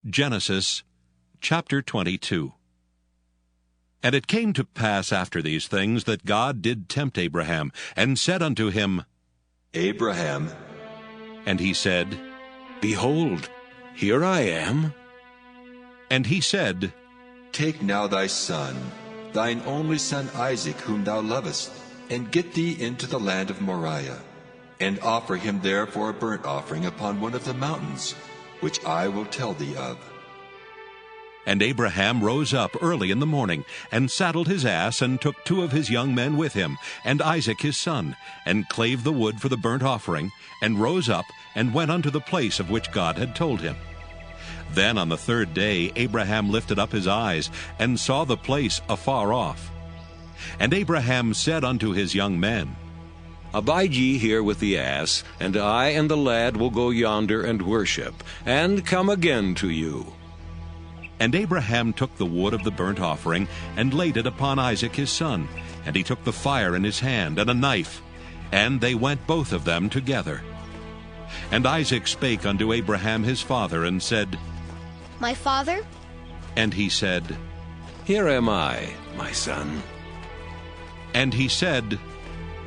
Genesis chapter 22. And it came to pass after these things that God did tempt Abraham, and said unto him, Abraham. And he said, Behold, here I am. And he said, Take now thy son, thine only son Isaac, whom thou lovest, and get thee into the land of Moriah, and offer him there for a burnt offering upon one of the mountains, which I will tell thee of. And Abraham rose up early in the morning, and saddled his ass, and took 2 of his young men with him, and Isaac his son, and clave the wood for the burnt offering, and rose up, and went unto the place of which God had told him. Then on the 3rd day Abraham lifted up his eyes, and saw the place afar off. And Abraham said unto his young men, Abide ye here with the ass, and I and the lad will go yonder and worship, and come again to you. And Abraham took the wood of the burnt offering, and laid it upon Isaac his son, and he took the fire in his hand, and a knife, and they went both of them together. And Isaac spake unto Abraham his father, and said, My father? And he said, Here am I, my son. And he said,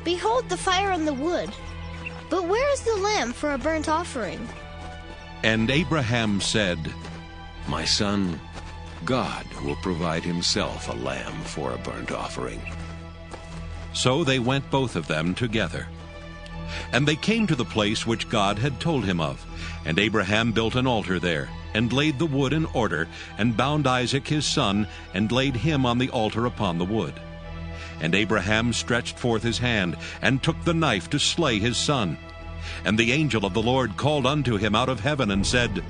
Behold the fire and the wood, but where is the lamb for a burnt offering? And Abraham said, My son, God will provide himself a lamb for a burnt offering. So they went both of them together. And they came to the place which God had told him of. And Abraham built an altar there, and laid the wood in order, and bound Isaac his son, and laid him on the altar upon the wood. And Abraham stretched forth his hand, and took the knife to slay his son. And the angel of the Lord called unto him out of heaven, and said,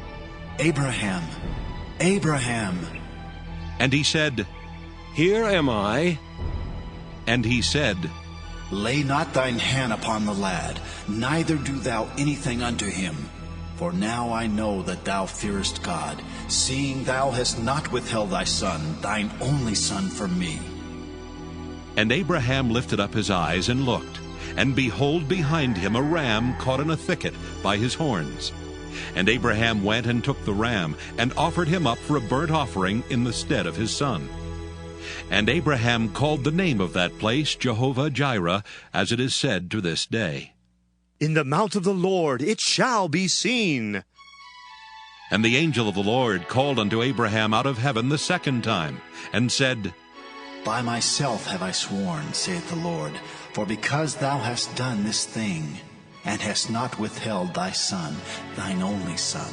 Abraham, Abraham. And he said, Here am I. And he said, Lay not thine hand upon the lad, neither do thou anything unto him. For now I know that thou fearest God, seeing thou hast not withheld thy son, thine only son, from me. And Abraham lifted up his eyes and looked, and behold, behind him a ram caught in a thicket by his horns. And Abraham went and took the ram, and offered him up for a burnt offering in the stead of his son. And Abraham called the name of that place Jehovah-Jireh, as it is said to this day. In the mount of the Lord it shall be seen. And the angel of the Lord called unto Abraham out of heaven the 2nd time, and said, By myself have I sworn, saith the Lord, for because thou hast done this thing, and hast not withheld thy son, thine only son,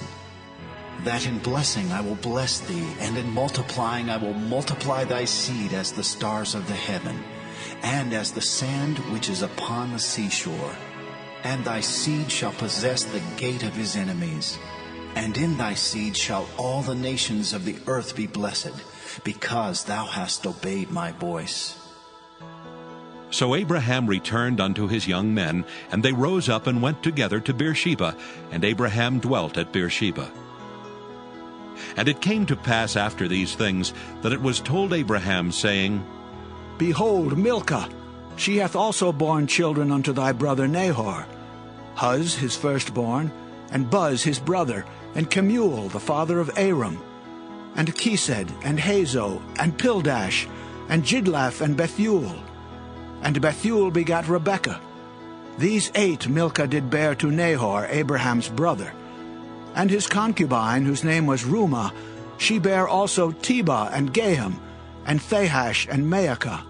that in blessing I will bless thee, and in multiplying I will multiply thy seed as the stars of the heaven, and as the sand which is upon the seashore. And thy seed shall possess the gate of his enemies. And in thy seed shall all the nations of the earth be blessed, because thou hast obeyed my voice. So Abraham returned unto his young men, and they rose up and went together to Beersheba, and Abraham dwelt at Beersheba. And it came to pass after these things, that it was told Abraham, saying, Behold, Milcah, she hath also borne children unto thy brother Nahor, Huz his firstborn, and Buz his brother, and Kemuel the father of Aram, and Chesed, and Hazo, and Pildash, and Jidlaph, and Bethuel. And Bethuel begat Rebekah. These 8 Milcah did bear to Nahor, Abraham's brother. And his concubine, whose name was Reumah, she bare also Tebah, and Gaham, and Thahash, and Maacah.